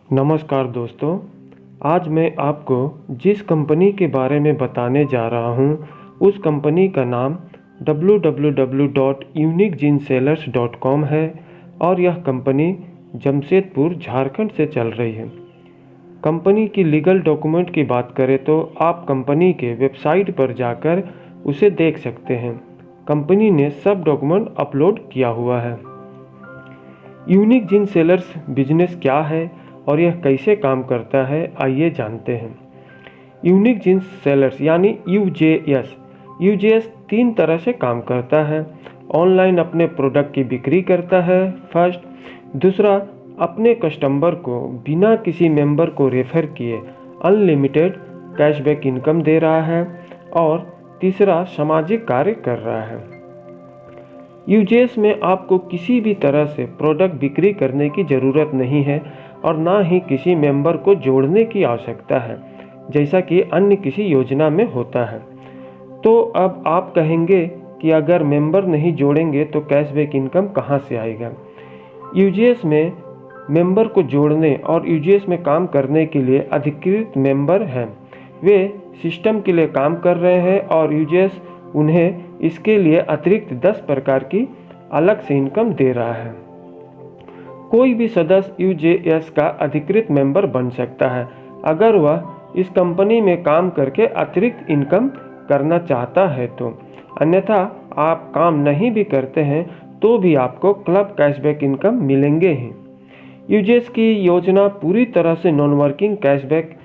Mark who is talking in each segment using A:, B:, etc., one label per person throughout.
A: नमस्कार दोस्तों, आज मैं आपको जिस कंपनी के बारे में बताने जा रहा हूँ, उस कंपनी का नाम www.uniquejeansellers.com है और यह कंपनी जमशेदपुर, झारखंड से चल रही है। कंपनी की लीगल डॉक्यूमेंट की बात करें तो आप कंपनी के वेबसाइट पर जाकर उसे देख सकते हैं। कंपनी ने सब डॉक्यूमेंट अपलोड किया हुआ है। यूनिक जींस सेलर्स बिजनेस क्या है और यह कैसे काम करता है, आइए जानते हैं। यूनिक जींस सेलर्स यानी यूजेएस 3 तरह से काम करता है। ऑनलाइन अपने प्रोडक्ट की बिक्री करता है फर्स्ट। दूसरा, अपने कस्टमर को बिना किसी मेंबर को रेफर किए अनलिमिटेड कैशबैक इनकम दे रहा है। और तीसरा, सामाजिक कार्य कर रहा है। यूजेएस में आपको किसी भी तरह से प्रोडक्ट बिक्री करने की ज़रूरत नहीं है और ना ही किसी मेंबर को जोड़ने की आवश्यकता है, जैसा कि अन्य किसी योजना में होता है। तो अब आप कहेंगे कि अगर मेंबर नहीं जोड़ेंगे तो कैशबैक इनकम कहां से आएगा। यूजेएस में मेंबर को जोड़ने और यूजेएस में काम करने के लिए अधिकृत मेंबर हैं। वे सिस्टम के लिए काम कर रहे हैं और यूजेएस उन्हें इसके लिए अतिरिक्त 10 प्रकार की अलग से इनकम दे रहा है। कोई भी सदस्य यूजेएस का अधिकृत मेंबर बन सकता है अगर वह इस कंपनी में काम करके अतिरिक्त इनकम करना चाहता है तो। अन्यथा आप काम नहीं भी करते हैं तो भी आपको क्लब कैशबैक इनकम मिलेंगे ही। यूजेएस की योजना पूरी तरह से non working cashback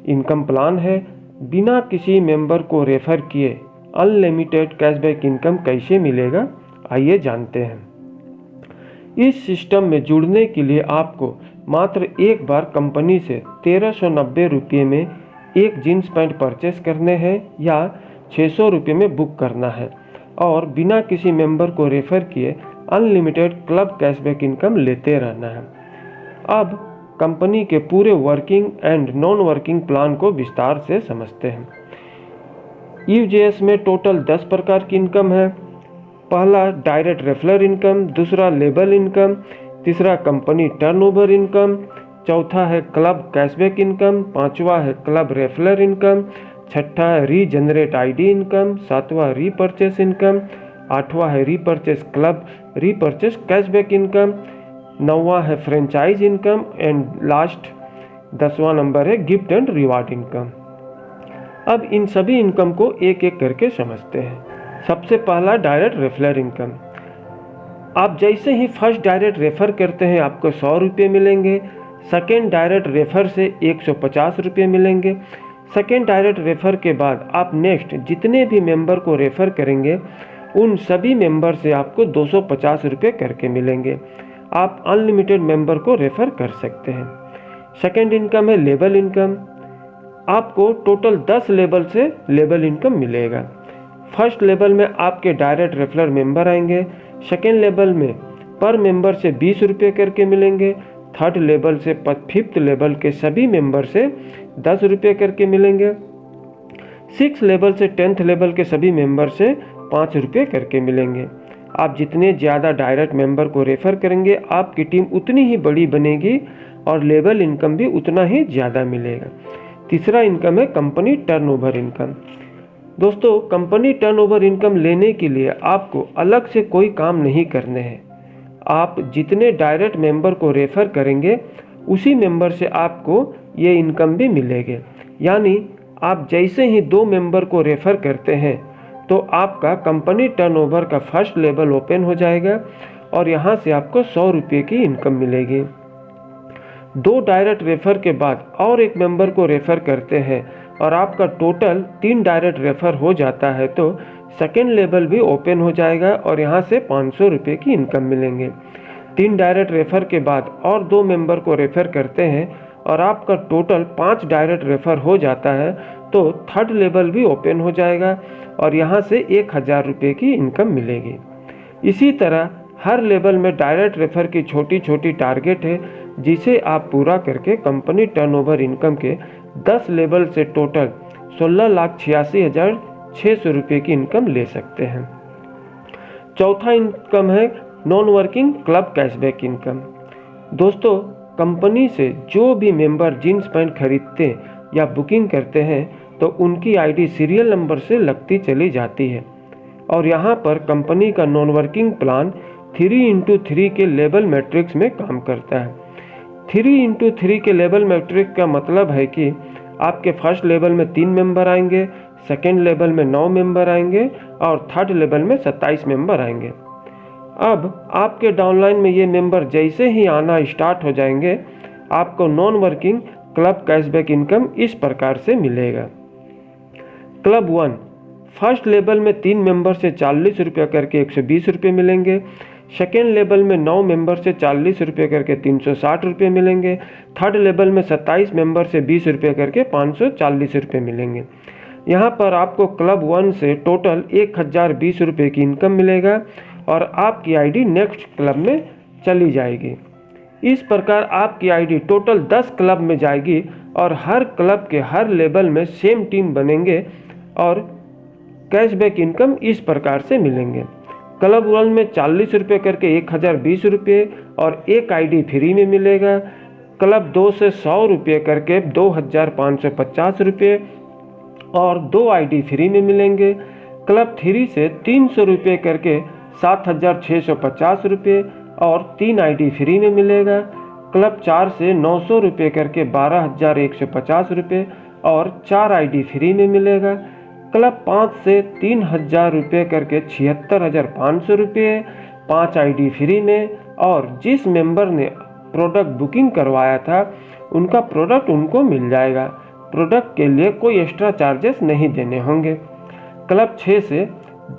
A: income plan है। बिना किसी मेंबर को रेफर किए अनलिमिटेड कैशबैक इनकम कैसे मिलेगा, आइए जानते हैं। इस सिस्टम में जुड़ने के लिए आपको मात्र एक बार कंपनी से 1390 रुपये में एक जीन्स पैंट परचेस करने हैं या 600 रुपये में बुक करना है और बिना किसी मेंबर को रेफर किए अनलिमिटेड क्लब कैशबैक इनकम लेते रहना है। अब कंपनी के पूरे working and non working plan को विस्तार से समझते हैं। यूजेएस में टोटल 10 प्रकार की इनकम है। पहला, डायरेक्ट रेफरल इनकम। दूसरा, लेबल इनकम। तीसरा, कंपनी टर्नओवर इनकम। चौथा है क्लब कैशबैक इनकम। पांचवा है क्लब रेफरल इनकम। छठा है रीजनरेट आईडी इनकम। सातवां रीपर्चेस इनकम। आठवां है repurchase club repurchase cashback income. नौवां है फ्रेंचाइज इनकम एंड लास्ट 10वां नंबर है गिफ्ट एंड रिवार्ड इनकम। अब इन सभी इनकम को एक एक करके समझते हैं। सबसे पहला, डायरेक्ट रेफरल इनकम। आप जैसे ही फर्स्ट डायरेक्ट रेफर करते हैं आपको 100 रुपये मिलेंगे। सेकेंड डायरेक्ट रेफर से 150 रुपये मिलेंगे। सेकेंड डायरेक्ट रेफर के बाद आप नेक्स्ट जितने भी मेंबर को रेफर करेंगे उन सभी मेंबर से आपको 250 रुपये करके मिलेंगे। आप अनलिमिटेड मेंबर को रेफर कर सकते हैं। सेकेंड इनकम है लेबल इनकम। आपको टोटल 10 लेवल से लेबल इनकम मिलेगा। फर्स्ट लेवल में आपके डायरेक्ट रेफरल मेंबर आएंगे। सेकेंड लेवल में पर मेंबर से 20 रुपये करके मिलेंगे। थर्ड लेवल से फिफ्थ लेवल के सभी मेंबर से 10 रुपये करके मिलेंगे। 6 लेवल से 10th लेवल के सभी मेंबर से 5 रुपये करके मिलेंगे। आप जितने ज़्यादा डायरेक्ट मेंबर को रेफर करेंगे आपकी टीम उतनी ही बड़ी बनेगी और लेवल इनकम भी उतना ही ज़्यादा मिलेगा। तीसरा इनकम है कंपनी टर्नओवर इनकम। दोस्तों, कंपनी टर्नओवर इनकम लेने के लिए आपको अलग से कोई काम नहीं करने हैं। आप जितने डायरेक्ट मेंबर को रेफर करेंगे उसी मेंबर से आपको ये इनकम भी मिलेगी। यानी आप जैसे ही 2 मेंबर को रेफर करते हैं तो आपका कंपनी टर्नओवर का फर्स्ट लेवल ओपन हो जाएगा और यहाँ से आपको 100 रुपये की इनकम मिलेगी। 2 डायरेक्ट रेफर के बाद और एक मेंबर को रेफर करते हैं और आपका टोटल 3 डायरेक्ट रेफर हो जाता है तो सेकेंड लेवल भी ओपन हो जाएगा और यहाँ से 500 रुपये की इनकम मिलेंगे। 3 डायरेक्ट रेफर के बाद और 2 मेंबर को रेफर करते हैं और आपका टोटल 5 डायरेक्ट रेफर हो जाता है तो थर्ड लेवल भी ओपन हो जाएगा और यहाँ से 1000 रुपये की इनकम मिलेगी। इसी तरह हर लेवल में डायरेक्ट रेफर की छोटी छोटी टारगेट है जिसे आप पूरा करके कंपनी टर्नओवर इनकम के 10 लेवल से टोटल 16,86,600 रुपये की इनकम ले सकते हैं। चौथा इनकम है non working club cashback income. दोस्तों, कंपनी से जो भी मेंबर जीन्स पैंट खरीदते या बुकिंग करते हैं तो उनकी आईडी सीरियल नंबर से लगती चली जाती है। और यहाँ पर कंपनी का नॉन वर्किंग प्लान 3x3 के लेवल मैट्रिक्स में काम करता है। 3x3 के लेवल मैट्रिक्स का मतलब है कि आपके फर्स्ट लेवल में 3 मेंबर आएंगे, सेकेंड लेवल में 9 मेंबर आएंगे और थर्ड लेवल में 27 मेंबर आएंगे। अब आपके डाउनलाइन में ये मेंबर जैसे ही आना स्टार्ट हो जाएंगे, आपको non working club cashback income इस प्रकार से मिलेगा। क्लब 1 फर्स्ट लेवल में 3 मेंबर से 40 रुपये करके 120 रुपये मिलेंगे, सेकेंड लेवल में 9 मेंबर से 40 रुपये करके 360 रुपये मिलेंगे, थर्ड लेवल में 27 मेंबर से 20 रुपये करके 540 रुपये मिलेंगे। यहाँ पर आपको क्लब 1 से टोटल 1020 रुपये की इनकम मिलेगा और आपकी आईडी नेक्स्ट क्लब में चली जाएगी। इस प्रकार आपकी आईडी टोटल 10 क्लब में जाएगी और हर क्लब के हर लेवल में सेम टीम बनेंगे और कैशबैक इनकम इस प्रकार से मिलेंगे। क्लब 1 में 40 रुपये करके 1020 रुपये और एक आईडी फ्री में मिलेगा। क्लब 2 से 100 रुपये करके 2550 रुपये और 2 आईडी फ्री में मिलेंगे। क्लब 3 से 300 रुपये करके 7650 रुपये और 3 आईडी फ्री में मिलेगा। क्लब 4 से 900 रुपये करके 12150 रुपये और 4 आईडी फ्री में मिलेगा। क्लब 5 से 3000 रुपये करके 76,500 रुपये, 5 आईडी फ्री में और जिस मेंबर ने प्रोडक्ट बुकिंग करवाया था उनका प्रोडक्ट उनको मिल जाएगा। प्रोडक्ट के लिए कोई एक्स्ट्रा चार्जेस नहीं देने होंगे। क्लब 6 से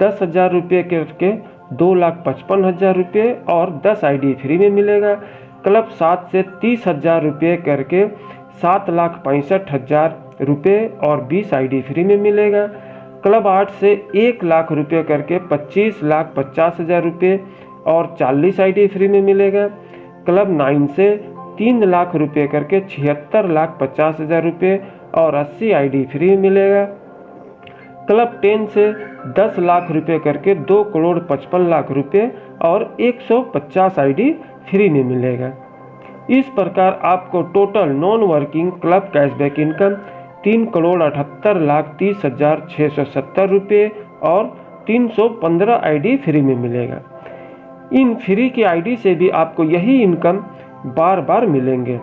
A: 10,000 रुपये करके 2,55,000 रुपये और 10 आईडी फ्री में मिलेगा। क्लब 7 से 30,000 रुपये करके 7,65,000 रुपये और 20 आईडी फ्री में मिलेगा। क्लब 8 से 1 लाख रुपये करके 25,50,000 रुपये और 40 आईडी फ्री में मिलेगा। क्लब 9 से 3 लाख रुपये करके 76,50,000 रुपये और 80 आईडी फ्री में मिलेगा। क्लब 10 से 10 लाख रुपये करके 2,55,00,000 रुपये और 150 आईडी फ्री में मिलेगा। इस प्रकार आपको total non working club cashback income 3,78,30,670 रुपये और 315 आईडी फ्री में मिलेगा। इन फ्री की आईडी से भी आपको यही इनकम बार बार मिलेंगे।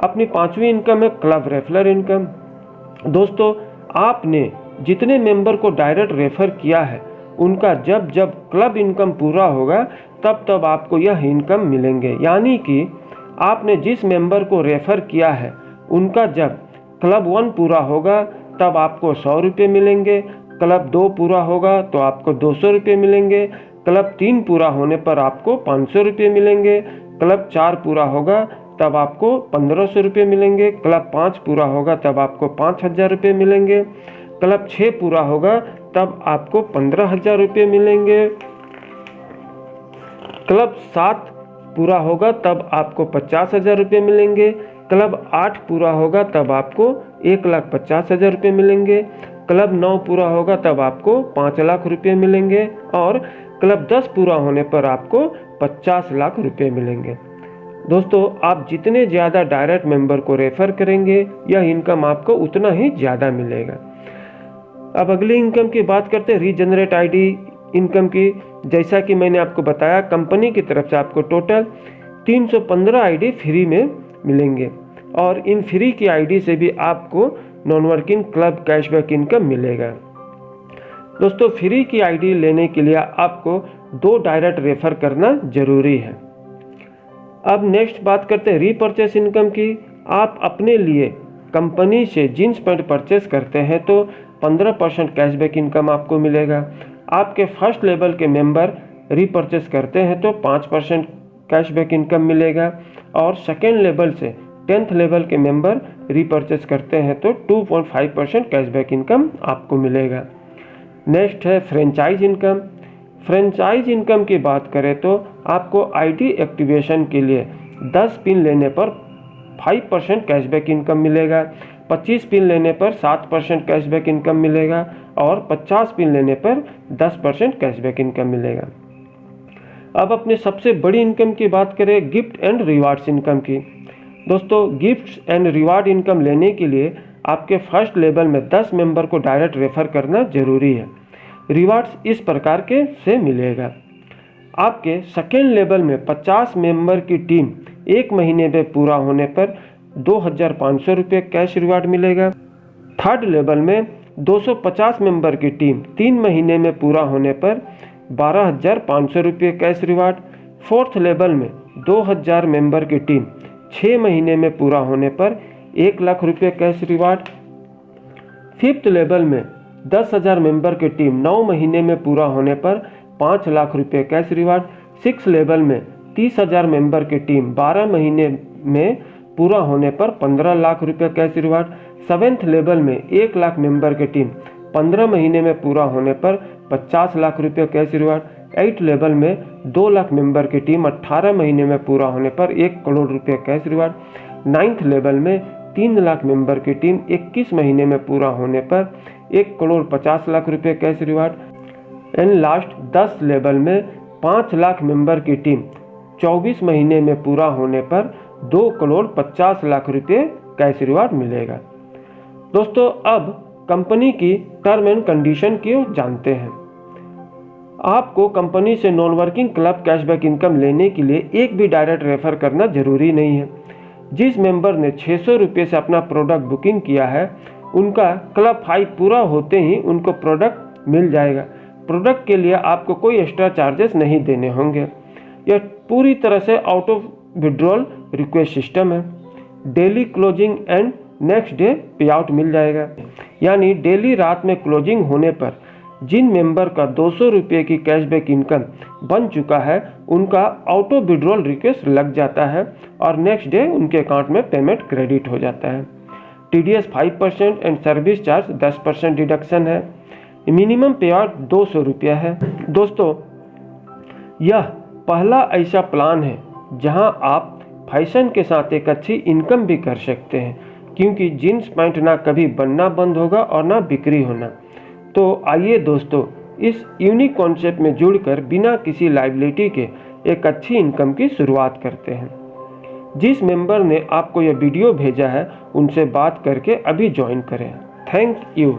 A: अपनी 5वीं इनकम है क्लब रेफरल इनकम। दोस्तों, आपने जितने मेंबर को डायरेक्ट रेफर किया है उनका जब जब क्लब इनकम पूरा होगा तब तब आपको यह इनकम मिलेंगे। यानी कि आपने जिस मेंबर को रेफर किया है उनका जब क्लब 1 पूरा होगा तब आपको 100 रुपये मिलेंगे, क्लब 2 पूरा होगा तो आपको 200 रुपये मिलेंगे, क्लब 3 पूरा होने पर आपको 500 रुपये मिलेंगे, क्लब 4 पूरा होगा तब आपको 1500 रुपये मिलेंगे, क्लब 5 पूरा होगा तब आपको 5,000 रुपये मिलेंगे, क्लब 6 पूरा होगा तब आपको 15,000 रुपये मिलेंगे, क्लब 7 पूरा होगा तब आपको 50,000 रुपये मिलेंगे, क्लब 8 पूरा होगा तब आपको 1,50,000 रुपये मिलेंगे, क्लब 9 पूरा होगा तब आपको 5 लाख रुपये मिलेंगे और क्लब 10 पूरा होने पर आपको 50 लाख रुपये मिलेंगे। दोस्तों, आप जितने ज़्यादा डायरेक्ट मेंबर को रेफ़र करेंगे यह इनकम आपको उतना ही ज़्यादा मिलेगा। अब अगली इनकम की बात करते हैं रीजनरेट आईडी इनकम की। जैसा कि मैंने आपको बताया, कंपनी की तरफ से आपको टोटल 315 आईडी फ्री में मिलेंगे और इन फ्री की आईडी से भी आपको non working club cashback income मिलेगा। दोस्तों, फ्री की आईडी लेने के लिए आपको 2 डायरेक्ट रेफर करना जरूरी है। अब नेक्स्ट बात करते हैं रीपरचेस इनकम की। आप अपने लिए कंपनी से जीन्स पैंट परचेस करते हैं तो 15% कैशबैक इनकम आपको मिलेगा। आपके फर्स्ट लेवल के मेंबर रीपरचेस करते हैं तो 5% कैशबैक इनकम मिलेगा और सेकेंड लेवल से 10th लेवल के मेंबर रीपरचेस करते हैं तो 2.5% कैशबैक इनकम आपको मिलेगा। नेक्स्ट है फ्रेंचाइज इनकम। फ्रेंचाइज इनकम की बात करें तो आपको आईडी एक्टिवेशन के लिए 10 पिन लेने पर 5% कैशबैक इनकम मिलेगा, 25 पिन लेने पर 7% कैशबैक इनकम मिलेगा और 50 पिन लेने पर 10% कैशबैक इनकम मिलेगा। अब अपने सबसे बड़ी इनकम की बात करें, गिफ्ट एंड रिवार्ड्स इनकम की। दोस्तों, गिफ्ट एंड रिवार्ड इनकम लेने के लिए आपके फर्स्ट लेवल में 10 मेंबर को डायरेक्ट रेफर करना जरूरी है। रिवार्ड्स इस प्रकार के से मिलेगा। आपके सेकेंड लेवल में 50 मेंबर की टीम 1 महीने में पूरा होने पर 2,500 रुपये कैश रिवार्ड मिलेगा। थर्ड लेवल में 250 मेंबर की टीम 3 महीने में पूरा होने पर 12,500 रुपये कैश रिवार्ड। फोर्थ लेवल में 2,000 मेंबर की टीम 6 महीने में पूरा होने पर 1 लाख रुपये कैश रिवार्ड। फिफ्थ लेवल में 10,000 मेंबर की टीम 9 महीने में पूरा होने पर 5 लाख रुपये कैश रिवार्ड। सिक्स लेवल में 30,000 मेंबर की टीम 12 महीने में पूरा होने पर 15 लाख रुपये कैश रिवार्ड। सेवेंथ लेवल में 1 लाख मेंबर की टीम 15 महीने में पूरा होने पर 50 लाख रुपये कैश रिवार्ड। एट लेवल में 2 लाख मेंबर की टीम 18 महीने में पूरा होने पर 1 करोड़ रुपये कैश रिवार्ड। नाइन्थ लेवल में 3 लाख मेंबर की टीम 21 महीने में पूरा होने पर 1 करोड़ 50 लाख रुपये cash reward. And last 10 level में 5 लाख मेंबर की टीम 24 महीने में पूरा होने पर 2 करोड़ 50 लाख रुपये कैश रिवार्ड मिलेगा। दोस्तों, अब कंपनी की टर्म एंड कंडीशन को जानते हैं। आपको कंपनी से non working club cashback income लेने के लिए एक भी डायरेक्ट रेफर करना जरूरी नहीं है। जिस मेंबर ने 600 रुपये से अपना प्रोडक्ट बुकिंग किया है, उनका क्लब 5 पूरा होते ही उनको प्रोडक्ट मिल जाएगा। प्रोडक्ट के लिए आपको कोई एक्स्ट्रा चार्जेस नहीं देने होंगे। यह पूरी तरह से out of withdrawal request system है। Daily closing and next day payout मिल जाएगा। यानी डेली रात में क्लोजिंग होने पर जिन मेंबर का 200 रुपये की कैशबैक इनकम बन चुका है, उनका ऑटो विड्रॉल रिक्वेस्ट लग जाता है और नेक्स्ट डे उनके अकाउंट में पेमेंट क्रेडिट हो जाता है। TDS 5% and service charge 10% deduction है। मिनिमम पे आउट 200 रुपया है। दोस्तों, यह पहला ऐसा प्लान है जहां आप फैशन के साथ एक अच्छी इनकम भी कर सकते हैं, क्योंकि जीन्स पैंट ना कभी बनना बंद होगा और ना बिक्री होना। तो आइए दोस्तों, इस यूनिक कॉन्सेप्ट में जुड़कर बिना किसी लायबिलिटी के एक अच्छी इनकम की शुरुआत करते हैं। जिस मेंबर ने आपको यह वीडियो भेजा है, उनसे बात करके अभी ज्वाइन करें। Thank you.